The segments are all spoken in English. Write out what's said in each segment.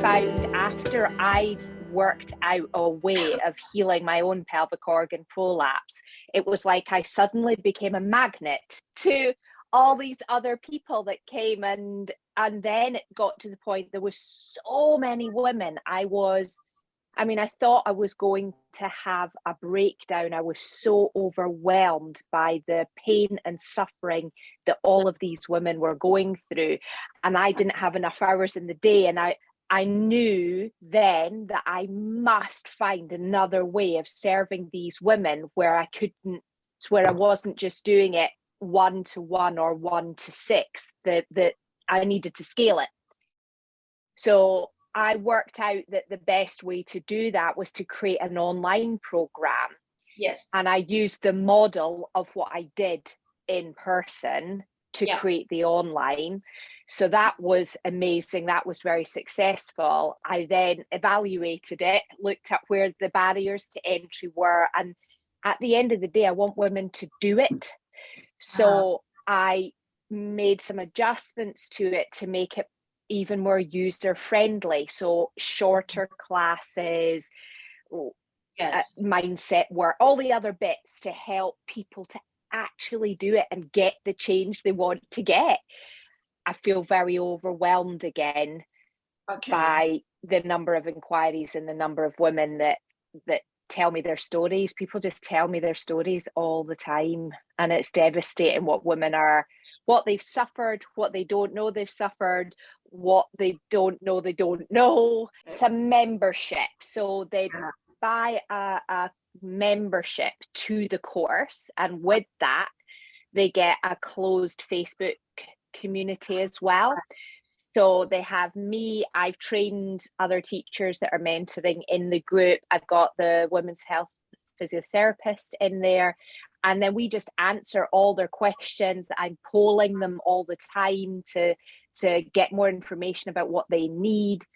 found after I'd worked out a way of healing my own pelvic organ prolapse, it was like I suddenly became a magnet to all these other people that came, and then it got to the point there was so many women. I thought I was going to have a breakdown. I was so overwhelmed by the pain and suffering that all of these women were going through. And I didn't have enough hours in the day. And I knew then that I must find another way of serving these women where I wasn't just doing it 1-to-1 or 1-to-6, that I needed to scale it. So I worked out that the best way to do that was to create an online program. Yes. And I used the model of what I did in person to create the online. So that was amazing. That was very successful. I then evaluated it, looked at where the barriers to entry were. And at the end of the day, I want women to do it. So I made some adjustments to it to make it even more user friendly. So shorter classes, mindset work, all the other bits to help people to actually do it and get the change they want to get. I feel very overwhelmed again by the number of inquiries and the number of women that tell me their stories. People just tell me their stories all the time, and it's devastating what they've suffered, what they don't know they've suffered, what they don't know they don't know. It's a membership. So they buy a membership to the course, and with that they get a closed Facebook community as well. So they have me, I've trained other teachers that are mentoring in the group. I've got the women's health physiotherapist in there. And then we just answer all their questions. I'm polling them all the time to get more information about what they need,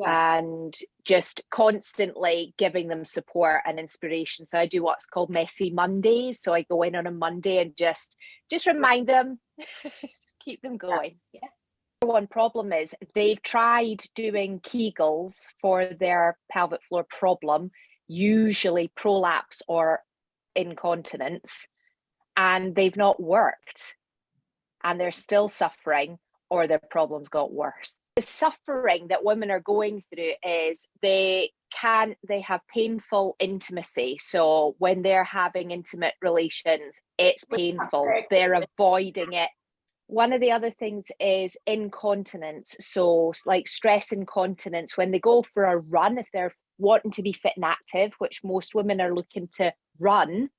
and just constantly giving them support and inspiration. So I do what's called Messy Mondays. So I go in on a Monday and just remind them, keep them going. One problem is they've tried doing Kegels for their pelvic floor problem, usually prolapse or incontinence, and they've not worked, and they're still suffering, or their problems got worse. The suffering that women are going through is they have painful intimacy. So when they're having intimate relations, it's painful. They're avoiding it. One of the other things is incontinence. So like stress incontinence, when they go for a run, if they're wanting to be fit and active, which most women are looking to run,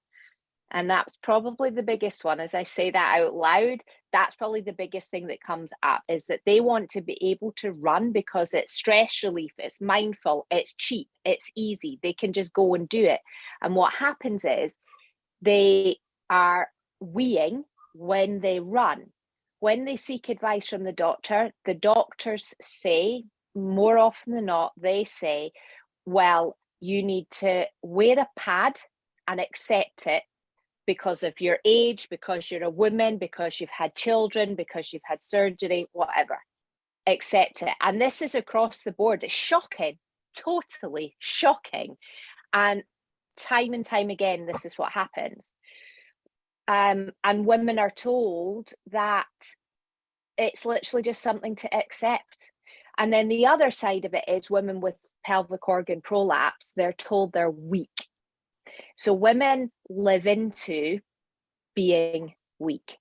and that's probably the biggest one. As I say that out loud, that's probably the biggest thing that comes up, is that they want to be able to run because it's stress relief, it's mindful, it's cheap, it's easy. They can just go and do it. And what happens is they are weeing when they run. When they seek advice from the doctors say, more often than not, they say, well, you need to wear a pad and accept it because of your age, because you're a woman, because you've had children, because you've had surgery, whatever. Accept it. And this is across the board. It's shocking, totally shocking. And time again, this is what happens. And women are told that it's literally just something to accept. And then the other side of it is women with pelvic organ prolapse, they're told they're weak. So women live into being weak.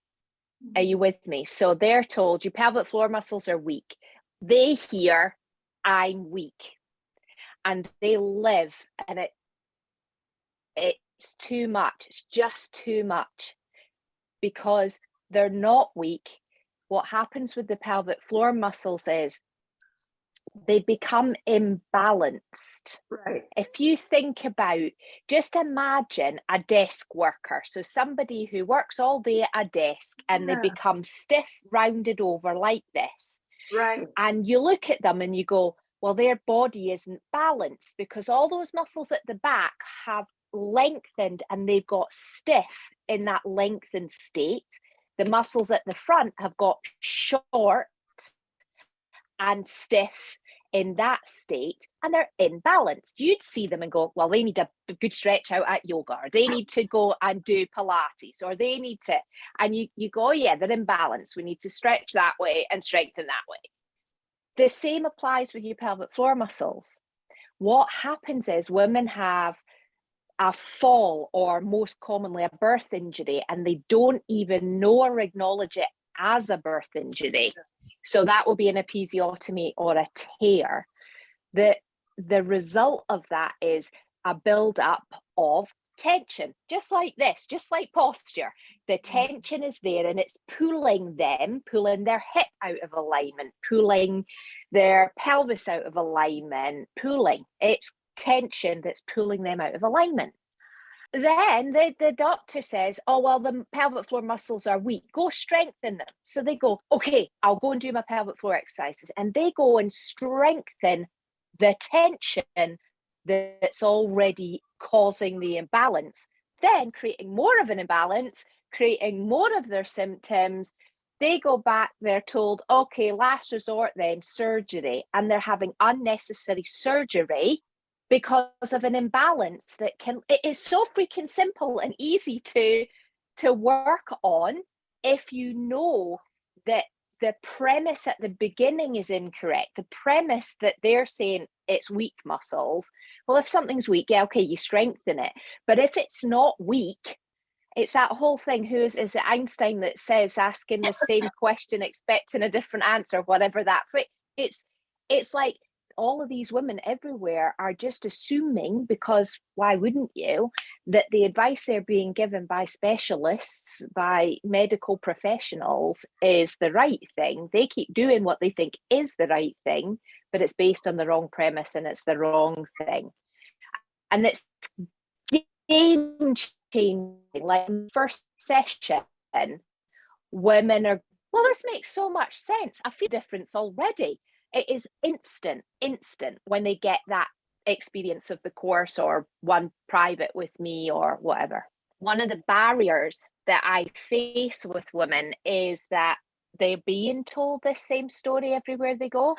Are you with me? So they're told your pelvic floor muscles are weak. They hear, I'm weak. And they live, and it's too much. It's just too much, because they're not weak. What happens with the pelvic floor muscles is they become imbalanced. Right. If you think about, just imagine a desk worker. So somebody who works all day at a desk and they become stiff, rounded over like this. Right. And you look at them and you go, well, their body isn't balanced because all those muscles at the back have lengthened and they've got stiff in that lengthened state. The muscles at the front have got short and stiff in that state and they're imbalanced, you'd see them and go, well, they need a good stretch out at yoga, or they need to go and do Pilates, or they need to, and you go, yeah, they're imbalanced. We need to stretch that way and strengthen that way. The same applies with your pelvic floor muscles. What happens is women have a fall, or most commonly a birth injury, and they don't even know or acknowledge it as a birth injury. So that will be an episiotomy or a tear. The result of that is a build-up of tension, just like this, just like posture. The tension is there and it's pulling their hip out of alignment, pulling their pelvis out of alignment, it's tension that's pulling them out of alignment. Then the doctor says, oh, well, the pelvic floor muscles are weak. Go strengthen them. So they go, okay, I'll go and do my pelvic floor exercises. And they go and strengthen the tension that's already causing the imbalance, then creating more of an imbalance, creating more of their symptoms. They go back, they're told, okay, last resort then surgery. And they're having unnecessary surgery because of an imbalance that it is so freaking simple and easy to work on if you know that the premise at the beginning is incorrect. The premise that they're saying it's weak muscles. Well, if something's weak, yeah, okay, you strengthen it. But if it's not weak, it's that whole thing. Is it Einstein that says asking the same question, expecting a different answer, whatever that. It's like all of these women everywhere are just assuming, because why wouldn't you, that the advice they're being given by specialists, by medical professionals, is the right thing. They keep doing what they think is the right thing, but it's based on the wrong premise and it's the wrong thing. And it's game changing. Like first session, women are, well, this makes so much sense. I feel difference already. It is instant when they get that experience of the course or one private with me or whatever. One of the barriers that I face with women is that they're being told the same story everywhere they go.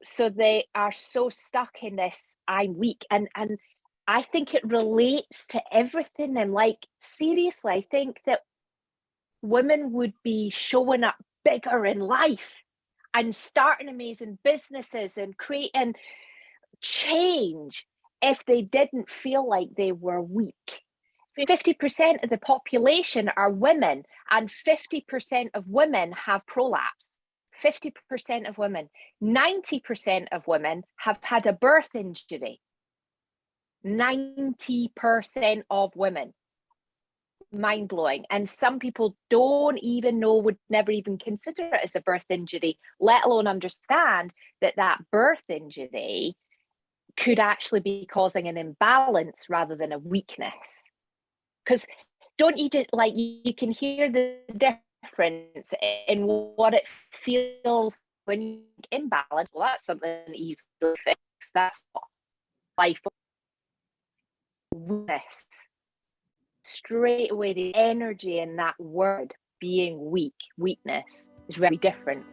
So they are so stuck in this, I'm weak. And I think it relates to everything. And like, seriously, I think that women would be showing up bigger in life and starting amazing businesses and creating change if they didn't feel like they were weak. 50% of the population are women, and 50% of women have prolapse. 50% of women. 90% of women have had a birth injury. 90% of women. Mind-blowing. And some people don't even know, would never even consider it as a birth injury, let alone understand that that birth injury could actually be causing an imbalance rather than a weakness. Because don't you just, like, you can hear the difference in what it feels when you imbalance. Well, that's something easily fixed. That's not life. Weakness. Straight away, the energy in that word being weakness is very different.